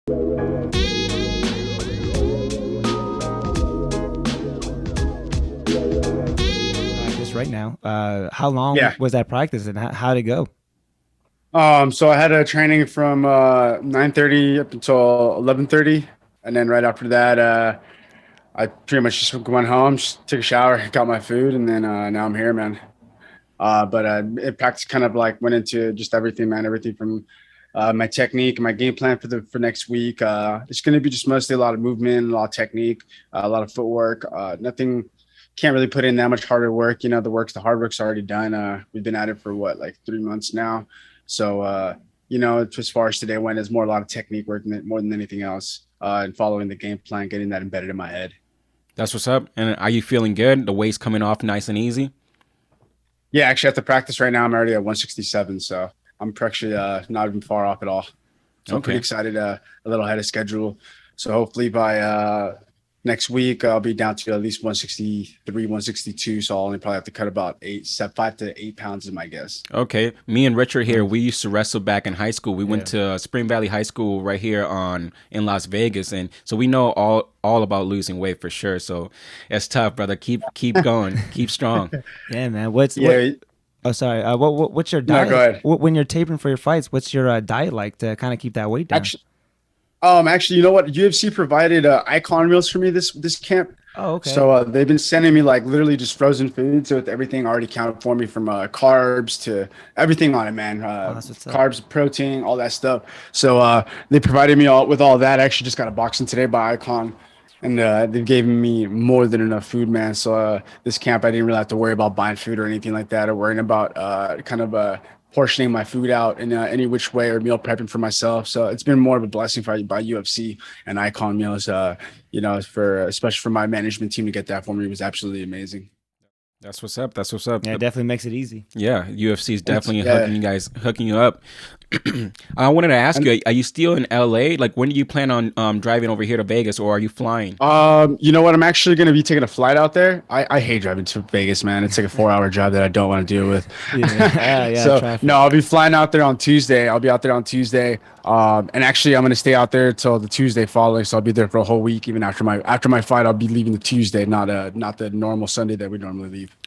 Practice right now. How long Yeah. was that practice and how'd it go? So I had a training from 9:30 up until 11:30, and then right after that, I pretty much just went home, just took a shower, got my food, and then now I'm here, man. But it practice kind of like went into just everything, man. Everything from my technique, my game plan for next week. It's going to be just mostly a lot of movement, a lot of technique, a lot of footwork. Nothing. Can't really put in that much harder work. The hard work's already done. We've been at it for what, like 3 months now. So as far as today went, it's more a lot of technique work more than anything else. And following the game plan, getting that embedded in my head. That's what's up. And are you feeling good? The weight's coming off nice and easy? Yeah, actually, at the practice right now, I'm already at 167, so I'm actually not even far off at all. So I'm pretty Okay. excited, a little ahead of schedule. So hopefully by next week, I'll be down to at least 163, 162. So I'll only probably have to cut about 5 to 8 pounds is my guess. Okay. Me and Richard here, we used to wrestle back in high school. We went Yeah. to Spring Valley High School right here on in Las Vegas, and so we know all about losing weight for sure. So it's tough, brother. Keep going. Keep strong. Yeah, man. What's what? Yeah, Oh, sorry. What's your no, go diet? ahead. When you're taping for your fights, what's your diet like to kind of keep that weight down? Actually, actually, you know what? UFC provided icon meals for me this camp. Oh, okay. So they've been sending me like literally just frozen food, so with everything already counted for me from carbs to everything on it, man. Oh, that's what's up. Carbs, protein, all that stuff. So they provided me all with all that. I actually just got a boxing today by Icon, and they've given me more than enough food, man. So this camp, I didn't really have to worry about buying food or anything like that, or worrying about kind of portioning my food out in any which way or meal prepping for myself. So it's been more of a blessing by UFC and Icon meals. For especially for my management team to get that for me was absolutely amazing. That's what's up. That's what's up. Yeah, it definitely makes it easy. Yeah, UFC is definitely Yeah. hooking you up. I wanted to ask you, are you still in LA? Like, when do you plan on driving over here to Vegas, or are you flying? You know what? I'm actually going to be taking a flight out there. I hate driving to Vegas, man. It's like a 4 hour drive that I don't want to deal with. Yeah, yeah, So no, traffic. I'll be flying out there on Tuesday. I'll be out there on Tuesday. And actually, I'm going to stay out there till the Tuesday following. So I'll be there for a whole week. Even after my flight, I'll be leaving the Tuesday, not the normal Sunday that we normally leave.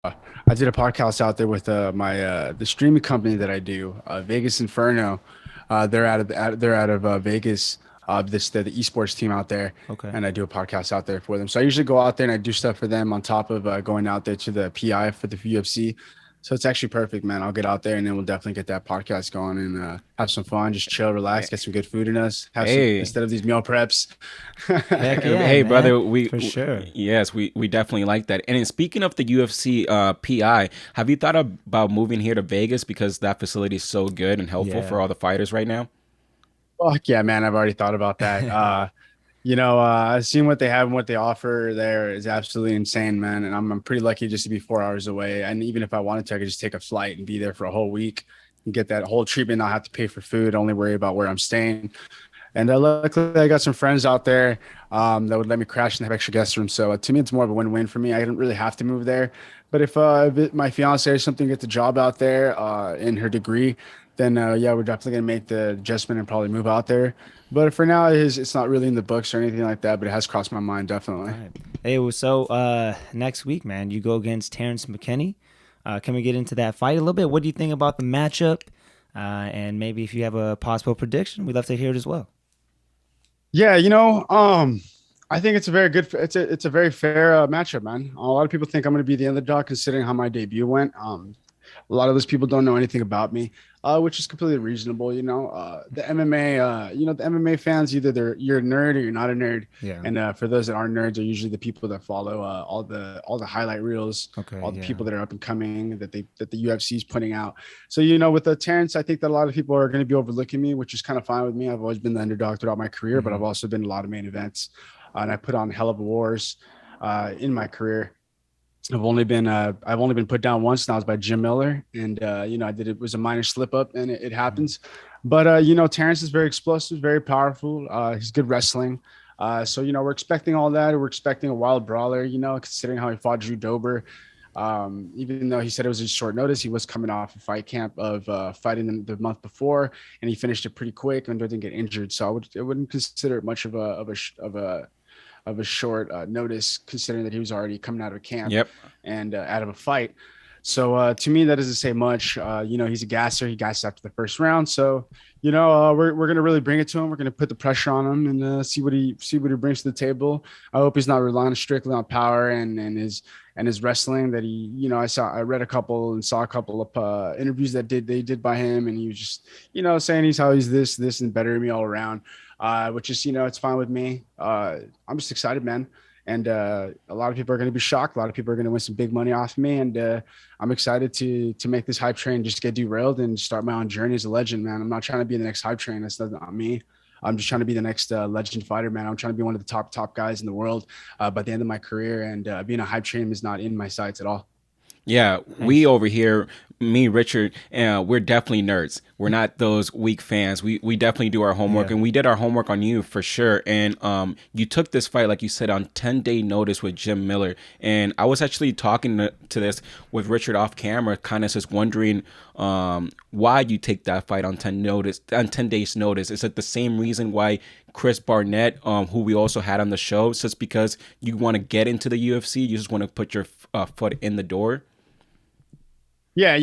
I did a podcast out there with my the streaming company that I do, Vegas Inferno. They're out of Vegas. The esports team out there, Okay. and I do a podcast out there for them. So I usually go out there and I do stuff for them on top of going out there to the PI for the UFC. So it's actually perfect, man. I'll get out there and then we'll definitely get that podcast going and have some fun, just chill, relax, get some good food in us, have some Hey, instead of these meal preps. Heck yeah, hey, man. brother. For sure. Yes, we definitely like that. And then speaking of the UFC PI, have you thought about moving here to Vegas because that facility is so good and helpful Yeah. for all the fighters right now? Fuck yeah, man. I've already thought about that. Seeing what they have and what they offer there is absolutely insane, man. And I'm pretty lucky just to be 4 hours away. And even if I wanted to, I could just take a flight and be there for a whole week and get that whole treatment, not have to pay for food, only worry about where I'm staying. And luckily, I got some friends out there that would let me crash and have extra guest rooms. So to me, it's more of a win-win for me. I didn't really have to move there. But if my fiance or something gets a job out there in her degree, then yeah, we're definitely gonna make the adjustment and probably move out there. But for now, it's not really in the books or anything like that. But it has crossed my mind definitely. All right. Hey, well, so next week, man, you go against Terrance McKinny. Can we get into that fight a little bit? What do you think about the matchup? And maybe if you have a possible prediction, we'd love to hear it as well. Yeah, I think it's a very good. It's a very fair matchup, man. A lot of people think I'm going to be the underdog considering how my debut went. A lot of those people don't know anything about me, which is completely reasonable. The MMA, the MMA fans, either you're a nerd or you're not a nerd. Yeah. And for those that aren't nerds, are usually the people that follow all the highlight reels, Okay. all the Yeah. people that are up and coming that the UFC is putting out. So with the Terrence, I think that a lot of people are going to be overlooking me, which is kind of fine with me. I've always been the underdog throughout my career, but I've also been in a lot of main events, and I put on hell of a wars in my career. I've only been put down once, and that was by Jim Miller. And it was a minor slip up, and it happens. But Terrence is very explosive, very powerful. He's good wrestling. So we're expecting all that. We're expecting a wild brawler. Considering how he fought Drew Dober. Even though he said it was a short notice, he was coming off a fight camp of fighting the month before, and he finished it pretty quick and didn't get injured. So I wouldn't consider it much of a short notice, considering that he was already coming out of a camp Yep. and out of a fight. So to me, that doesn't say much. He's a gasser. He gassed after the first round. So, we're gonna really bring it to him. We're gonna put the pressure on him and see what he brings to the table. I hope he's not relying strictly on power and his wrestling. That I read a couple and saw a couple of interviews that they did by him, and he was just saying he's this and better than me all around. Which is it's fine with me. I'm just excited, man. And a lot of people are going to be shocked. A lot of people are going to win some big money off of me. And I'm excited to make this hype train just get derailed and start my own journey as a legend, man. I'm not trying to be the next hype train. That's not me. I'm just trying to be the next legend fighter, man. I'm trying to be one of the top guys in the world by the end of my career. And being a hype train is not in my sights at all. Yeah, we over here, me, Richard, we're definitely nerds. We're not those weak fans. We definitely do our homework, and we did our homework on you for sure. And you took this fight, like you said, on 10-day notice with Jim Miller. And I was actually talking to this with Richard off camera, kind of just wondering why you take that fight on 10 days notice. Is it the same reason why Chris Barnett, who we also had on the show, it's just because you want to get into the UFC, you just want to put your foot in the door? Yeah,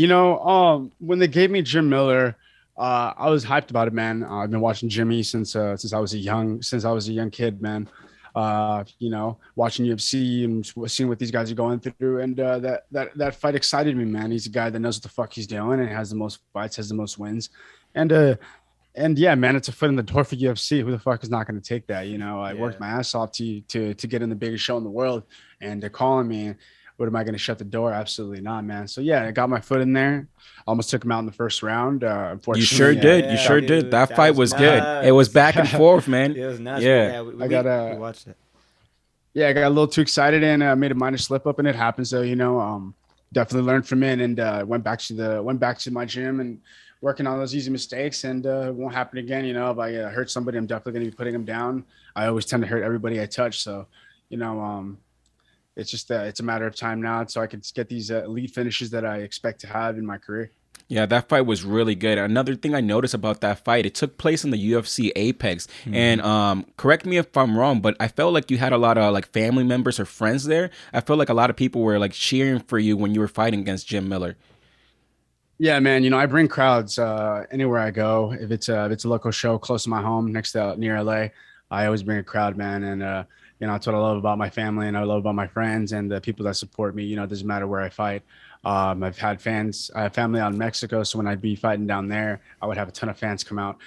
when they gave me Jim Miller, I was hyped about it, man. I've been watching Jimmy since I was a young kid, man. Watching UFC and seeing what these guys are going through, and that fight excited me, man. He's a guy that knows what the fuck he's doing and has the most fights, has the most wins, and yeah, man, it's a foot in the door for UFC. Who the fuck is not going to take that? I worked my ass off to get in the biggest show in the world, and they're calling me. What am I going to shut the door? Absolutely not, man. So yeah, I got my foot in there. Almost took him out in the first round. Unfortunately, you sure did. You sure did. That fight was good. It was back and forth, man. It was nuts. Yeah, we watched it. Yeah, I got a little too excited and made a minor slip up, and it happened. So definitely learned from it and went back to my gym and working on those easy mistakes, and it won't happen again. If I hurt somebody, I'm definitely going to be putting them down. I always tend to hurt everybody I touch, so it's just it's a matter of time now, so I can get these elite finishes that I expect to have in my career. Yeah, that fight was really good. Another thing I noticed about that fight, it took place in the UFC Apex. And correct me if I'm wrong, but I felt like you had a lot of like family members or friends there. I felt like a lot of people were like cheering for you when you were fighting against Jim Miller. Yeah, man. I bring crowds anywhere I go. If it's a local show close to my home, near LA, I always bring a crowd, man. And that's what I love about my family, and I love about my friends and the people that support me. It doesn't matter where I fight. I've had fans. I have family out in Mexico, so when I'd be fighting down there, I would have a ton of fans come out.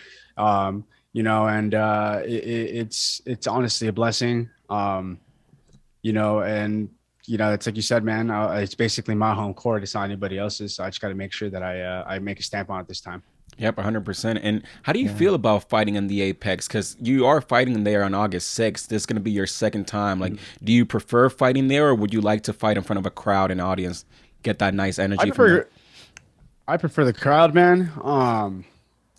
It's honestly a blessing. And it's like you said, man. It's basically my home court. It's not anybody else's. So I just got to make sure that I make a stamp on it this time. Yep, 100%. And how do you feel about fighting in the Apex? Because you are fighting there on August 6th. This is going to be your second time. Like, do you prefer fighting there, or would you like to fight in front of a crowd and audience, get that nice energy I prefer the crowd, man.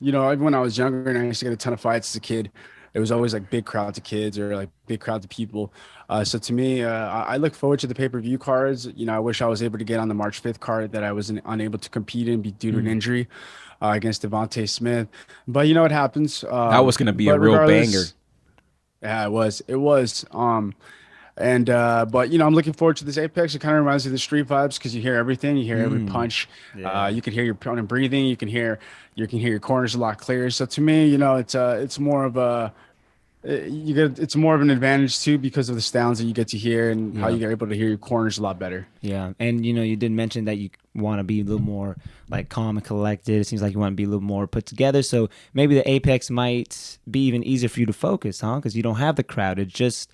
Even when I was younger and I used to get a ton of fights as a kid, it was always like big crowds of kids or like big crowds of people. So to me, I look forward to the pay-per-view cards. I wish I was able to get on the March 5th card that I was unable to compete in due to an injury against Devontae Smith. But what happens? That was going to be a real banger. Yeah, it was. But I'm looking forward to this Apex. It kind of reminds me of the street vibes because you hear everything. You hear every punch. Yeah. You can hear your opponent breathing. You can hear your corners a lot clearer. So to me, it's more of a it's more of an advantage too because of the sounds that you get to hear and how you're able to hear your corners a lot better. Yeah, and you did mention that you want to be a little more like calm and collected. It seems like you want to be a little more put together. So maybe the Apex might be even easier for you to focus, huh? Because you don't have the crowd. It's just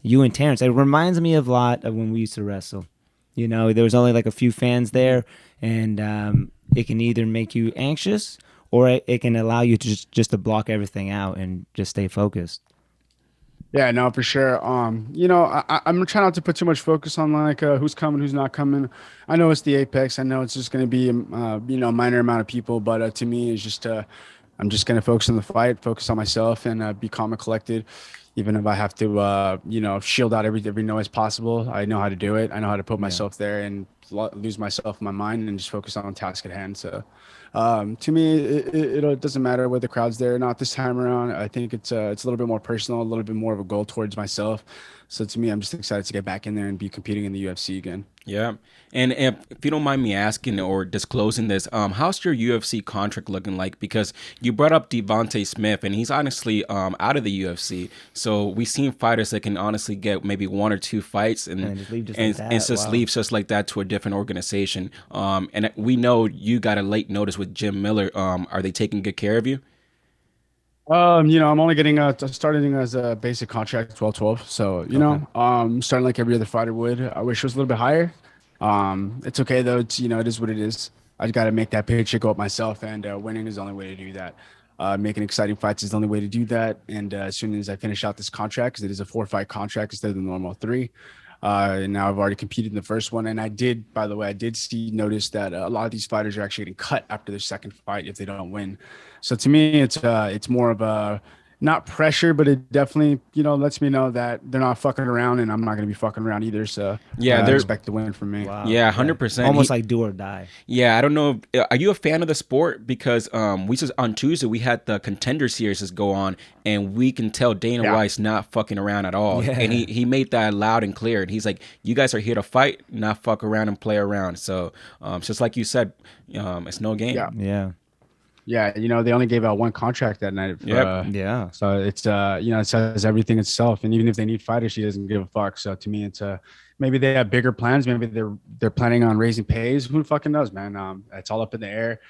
you and Terrance. It reminds me a lot of when we used to wrestle. There was only like a few fans there, and it can either make you anxious or it can allow you to just to block everything out and just stay focused. Yeah, no, for sure. I'm trying not to put too much focus on like who's coming, who's not coming. I know it's the Apex. I know it's just going to be a minor amount of people, but to me, it's just I'm just going to focus on the fight, focus on myself, and be calm and collected. Even if I have to, shield out every noise possible, I know how to do it. I know how to put myself there and lose myself in my mind and just focus on task at hand. So to me, it doesn't matter whether the crowd's there or not this time around. I think it's a little bit more personal, a little bit more of a goal towards myself. So to me, I'm just excited to get back in there and be competing in the UFC again. Yeah. And if you don't mind me asking or disclosing this, how's your UFC contract looking like? Because you brought up Devontae Smith, and he's honestly out of the UFC. So we've seen fighters that can honestly get maybe 1 or 2 fights and just leave just and, like that. and just Wow. leave just like that to a different organization. And we know you got a late notice with Jim Miller. Are they taking good care of you? I'm only getting starting as a basic contract 12-12. So, Okay. starting like every other fighter would. I wish it was a little bit higher. It's okay though. It's, it is what it is. I got to make that paycheck go up myself, and winning is the only way to do that. Making exciting fights is the only way to do that. And as soon as I finish out this contract, because it is a 4-fight contract instead of the normal 3. And now I've already competed in the first one. And by the way, I did notice that a lot of these fighters are actually getting cut after their second fight if they don't win. So to me, it's more of a not pressure, but it definitely, lets me know that they're not fucking around and I'm not going to be fucking around either. So Yeah, I they're expect the win from me. Wow. Yeah, 100%. Almost like do or die. Yeah, I don't know. Are you a fan of the sport? Because we just on Tuesday we had the Contender Series just go on, and we can tell Dana Yeah. White's not fucking around at all. Yeah. And he made that loud and clear. And he's like, "You guys are here to fight, not fuck around and play around." So, just like you said, it's no game. Yeah. Yeah. Yeah. They only gave out one contract that night. Yep. Yeah. So it's it says everything itself, and even if they need fighters, she doesn't give a fuck. So to me, it's maybe they have bigger plans. Maybe they're planning on raising pays. Who fucking knows, man? It's all up in the air.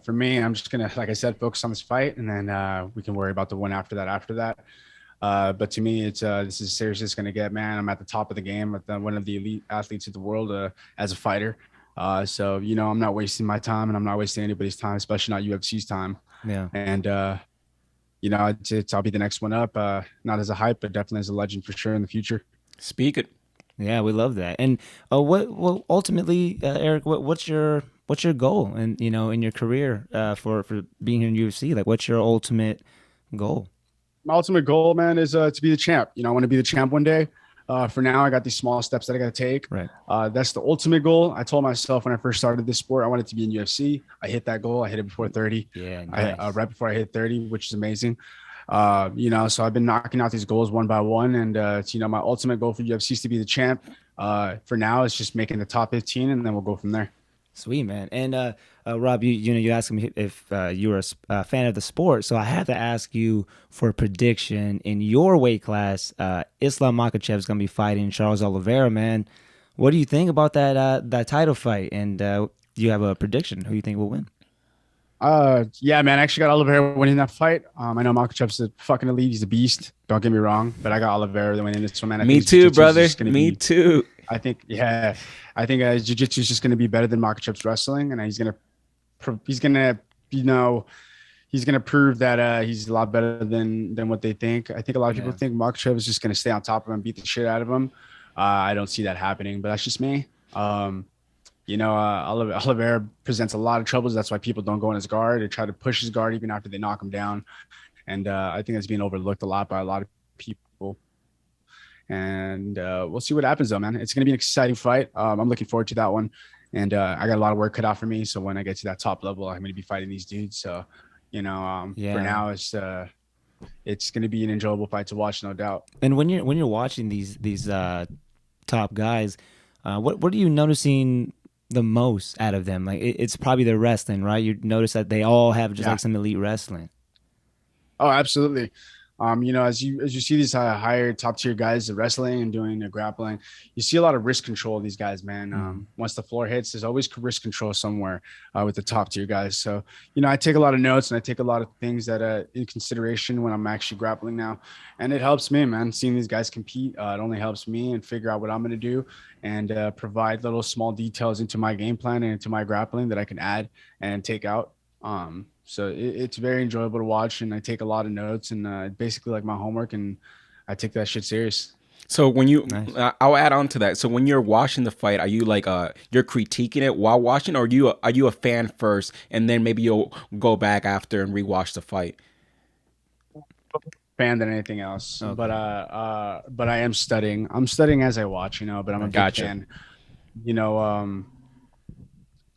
For me, I'm just gonna, like I said, focus on this fight, and then we can worry about the one after that. But to me, it's this is serious. It's gonna get, man. I'm at the top of the game with one of the elite athletes of the world as a fighter. So I'm not wasting my time, and I'm not wasting anybody's time, especially not UFC's time. Yeah. And I'll be the next one up, not as a hype, but definitely as a legend for sure in the future. Speak it. Yeah, we love that. And well, ultimately, Eric, what's your goal and in your career for being here in UFC? Like, what's your ultimate goal? My ultimate goal, man, is to be the champ. I want to be the champ one day. For now, I got these small steps that I got to take. Right. That's the ultimate goal. I told myself when I first started this sport, I wanted to be in UFC. I hit that goal. I hit it before 30. Yeah. Nice. Right before I hit 30, which is amazing. So I've been knocking out these goals one by one, and my ultimate goal for UFC is to be the champ. For now, it's just making the top 15, and then we'll go from there. Sweet, man. And Rob, you asked me if you were a fan of the sport, so I had to ask you for a prediction in your weight class. Islam Makhachev is going to be fighting Charles Oliveira, man. What do you think about that title fight? And do you have a prediction? Who you think will win? Yeah, man, I actually got Oliveira winning that fight. I know Makhachev's a fucking elite. He's a beast. Don't get me wrong, but I got Oliveira winning this one, man. Me too, brother. Me too. I think jiu-jitsu is just going to be better than Makhachev's wrestling, and he's going to prove that he's a lot better than what they think. I think a lot of people think Makhachev is just going to stay on top of him and beat the shit out of him. I don't see that happening, but that's just me. Oliveira presents a lot of troubles. That's why people don't go on his guard. They try to push his guard even after they knock him down. And I think that's being overlooked a lot by a lot of people. And we'll see what happens, though, man. It's going to be an exciting fight. I'm looking forward to that one. And I got a lot of work cut out for me. So when I get to that top level, I'm going to be fighting these dudes. So, for now, it's going to be an enjoyable fight to watch, no doubt. And when you're watching these top guys, what are you noticing the most out of them? Like it's probably their wrestling, right? You notice that they all have just like some elite wrestling. Oh, absolutely. As you see these higher top tier guys wrestling and doing the grappling, you see a lot of wrist control of these guys, man. Once the floor hits, there's always wrist control somewhere with the top tier guys. So, I take a lot of notes and I take a lot of things that in consideration when I'm actually grappling now. And it helps me, man, seeing these guys compete. It only helps me and figure out what I'm going to do and provide little small details into my game plan and into my grappling that I can add and take out. So it's very enjoyable to watch, and I take a lot of notes and basically like my homework, and I take that shit serious. So when I'll add on to that. So when you're watching the fight, are you like you're critiquing it while watching, or are you a fan first, and then maybe you'll go back after and rewatch the fight? Fan than anything else, okay. But I am studying. I'm studying as I watch, but I'm a big fan. you know,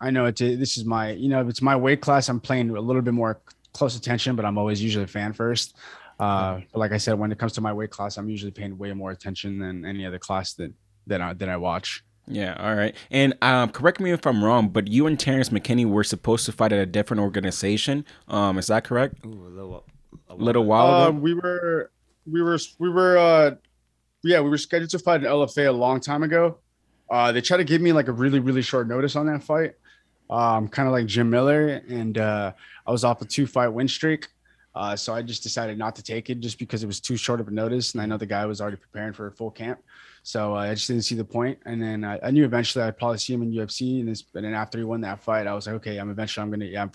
I know this is my, if it's my weight class, I'm paying a little bit more close attention, but I'm always usually a fan first. But like I said, when it comes to my weight class, I'm usually paying way more attention than any other class that I watch. Yeah, all right. And correct me if I'm wrong, but you and Terrance McKinney were supposed to fight at a different organization. Is that correct? Ooh, a A while little back. while ago. We were scheduled to fight in LFA a long time ago. They tried to give me like a really, really short notice on that fight. Kind of like Jim Miller, and I was off a 2-fight win streak. So I just decided not to take it just because it was too short of a notice. And I know the guy was already preparing for a full camp. So I just didn't see the point. And then I knew eventually I'd probably see him in UFC. And then after he won that fight, I was like, okay, I'm for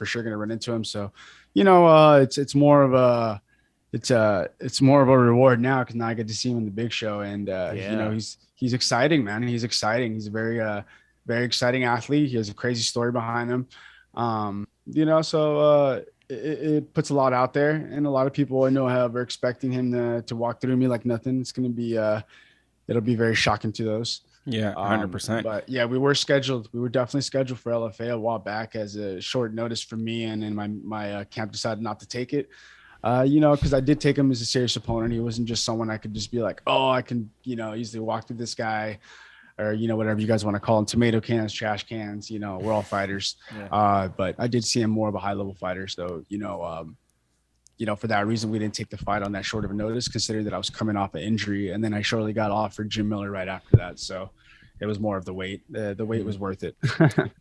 sure going to run into him. So, it's more of a, it's more of a reward now because now I get to see him in the big show. And, Yeah. he's exciting, man. He's exciting. He's a very exciting athlete. He has a crazy story behind him. It puts a lot out there, and a lot of people I know are expecting him to walk through me like nothing. It's going to be it'll be very shocking to those. Yeah, 100%. But yeah, we were scheduled. We were definitely scheduled for LFA a while back as a short notice for me, and then my camp decided not to take it. Because I did take him as a serious opponent. He wasn't just someone I could just be like, oh, I can, easily walk through this guy, or whatever you guys want to call them, tomato cans, trash cans. We're all fighters. Yeah. But I did see him more of a high level fighter. So for that reason, we didn't take the fight on that short of a notice, considering that I was coming off an injury, and then I shortly got offered Jim Miller right after that. So it was more of the weight. The weight was worth it.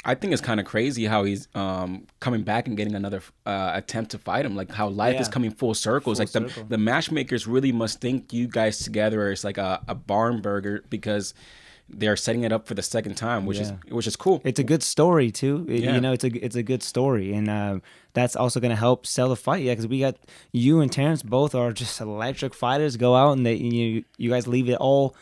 I think it's kind of crazy how he's coming back and getting another attempt to fight him. Like how life is Yeah. coming full circle. It's Full like circle. the matchmakers really must think you guys together is like a barn burger because they're setting it up for the second time, which is cool. It's a good story too. Yeah. It's a good story, and that's also gonna help sell the fight. Yeah, because we got you and Terrance both are just electric fighters. Go out and you guys leave it all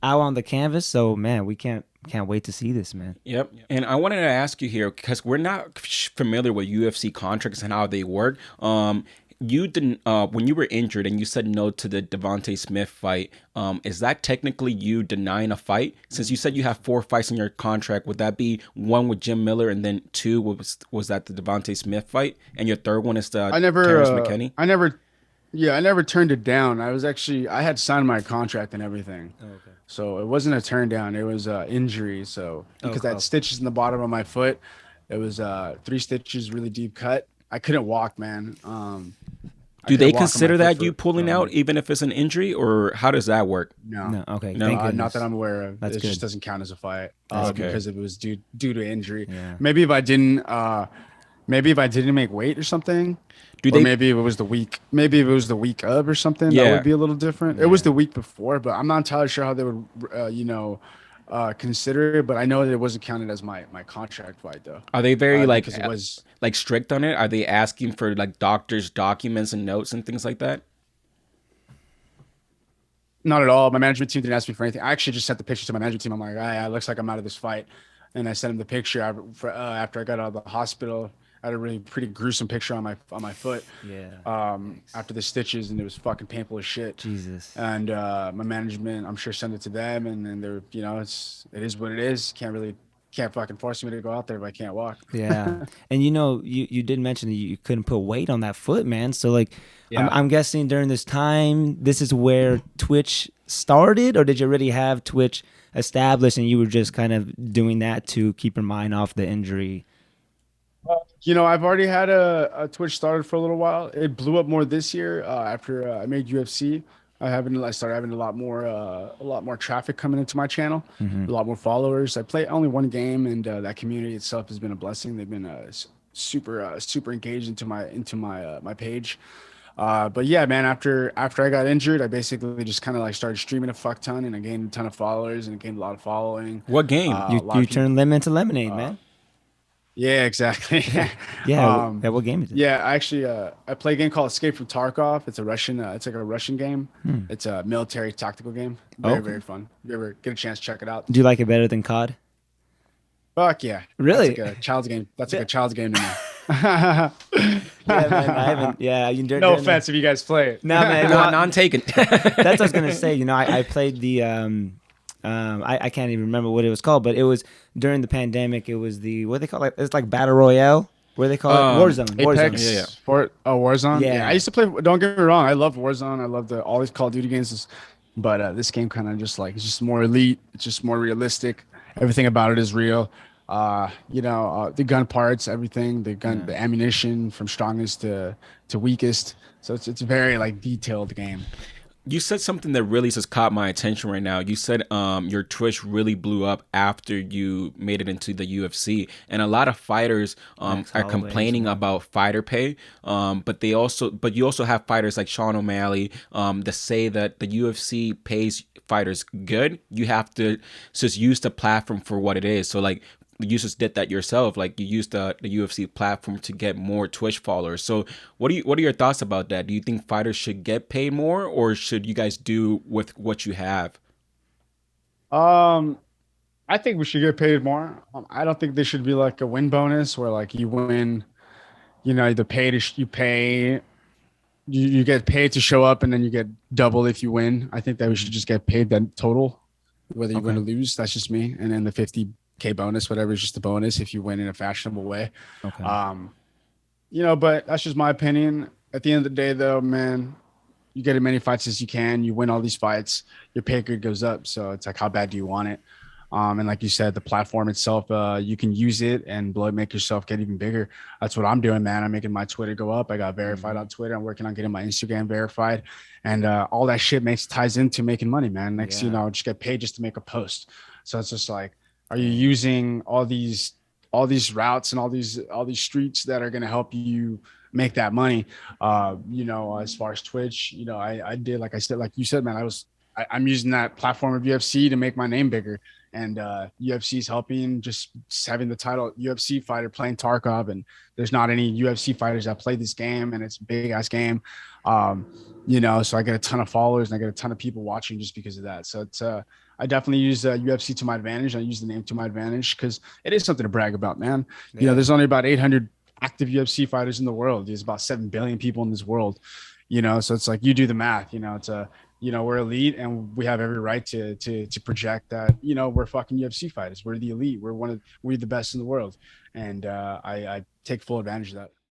out on the canvas. So man, we can't wait to see this, man. Yep. And I wanted to ask you here because we're not familiar with UFC contracts and how they work. You didn't when you were injured and you said no to the Devontae Smith fight. Is that technically you denying a fight? Since you said you have 4 fights in your contract, would that be 1 with Jim Miller and then 2 was that the Devontae Smith fight, and your third one is the Terrance McKinney? I never turned it down. I had signed my contract and everything. Oh, okay. So it wasn't a turn down. It was injury. So because I had stitches in the bottom of my foot, it was 3 stitches, really deep cut. I couldn't walk, man. I Do they couldn't walk on consider my that foot you pulling out even if it's an injury, or how does that work? No, No, okay. No, Thank not goodness. that I'm aware of. That's It just good. doesn't count as a fight That's good. because it was due to injury. Yeah. Maybe if I didn't make weight or something, Do or they? maybe if it was the week of or something, Yeah. that would be a little different. It was the week before, but I'm not entirely sure how they would, consider it. But I know that it wasn't counted as my contract fight though. Are they very Because it was like strict on it? Are they asking for like doctors' documents and notes and things like that? not at all. My management team didn't ask me for anything. I actually just sent the picture to my management team. I'm like, it looks like I'm out of this fight, and I sent him the picture after I got out of the hospital. I had a really pretty gruesome picture on my foot. Yeah. After the stitches, and it was fucking painful as shit. Jesus. And my management, I'm sure, sent it to them, and then they're, it is what it is. Can't fucking force me to go out there if I can't walk. Yeah. And you did mention that you couldn't put weight on that foot, man. So like, Yeah. I'm guessing during this time, this is where Twitch started, or did you already have Twitch established and you were just kind of doing that to keep your mind off the injury? I've already had a Twitch started for a little while. It blew up more this year after I made UFC. I started having a lot more traffic coming into my channel, a lot more followers. I play only one game, and that community itself has been a blessing. They've been super engaged into my page. But yeah, man, after I got injured, I basically just kind of like started streaming a fuck ton, and I gained a ton of followers, and it gained a lot of following. What game? A You lot of turn lemon into lemonade, man. Yeah, exactly. Yeah. What game is it? Yeah, I play a game called Escape from Tarkov. It's a Russian. It's like a Russian game. It's a military tactical game. Very fun. If you ever get a chance, check it out. Do you like it better than COD? Fuck yeah. Really? That's like a child's game. That's like a child's game to me. Yeah, man. I haven't. Yeah. No offense if you guys play it. No, man. None taken. That's what I was gonna say. I played the I can't even remember what it was called, but it was during the pandemic. It was the what they call it. It's like battle royale. Where they call it Warzone. Warzone. Yeah, yeah. Apex, Warzone. Yeah, I Yeah. used to play. Don't get me wrong, I love Warzone. I love all these Call of Duty games, but this game kind of just like it's just more elite. It's just more realistic. Everything about it is real. The gun parts, everything, the ammunition from strongest to weakest. So it's a very like detailed game. You said something that really just caught my attention right now. You said your Twitch really blew up after you made it into the UFC, and a lot of fighters Max are Holloway as complaining well. about fighter pay. But you also have fighters like Sean O'Malley that say that the UFC pays fighters good. You have to just use the platform for what it is. So like you just did that yourself. Like you used the UFC platform to get more Twitch followers. So what are your thoughts about that? Do you think fighters should get paid more, or should you guys do with what you have? Um, I think we should get paid more. I don't think there should be like a win bonus where like you win, the pay to you pay you get paid to show up and then you get double if you win. I think that we should just get paid that total, whether you win Okay. or lose. That's just me. And then the 50K bonus, whatever, is just a bonus if you win in a fashionable way. Okay. Um, but that's just my opinion. At the end of the day, though, man, you get as many fights as you can. You win all these fights, your pay grade goes up. So it's like, how bad do you want it? And like you said, the platform itself, you can use it and make yourself get even bigger. That's what I'm doing, man. I'm making my Twitter go up. I got verified on Twitter. I'm working on getting my Instagram verified, and all that shit ties into making money, man. Next, Yeah. just get paid just to make a post. So it's just like, are you using all these routes and all these streets that are going to help you make that money? As far as Twitch, I did, like I said, like you said, man, I'm using that platform of UFC to make my name bigger. And UFC is helping, just having the title UFC fighter playing Tarkov. And there's not any UFC fighters that play this game, and it's a big ass game. So I get a ton of followers and I get a ton of people watching just because of that. So I definitely use UFC to my advantage. I use the name to my advantage because it is something to brag about, man. Yeah. There's only about 800 active UFC fighters in the world. There's about 7 billion people in this world. So it's like, you do the math. We're elite, and we have every right to project that, we're fucking UFC fighters. We're the elite. We're the best in the world. And I take full advantage of that.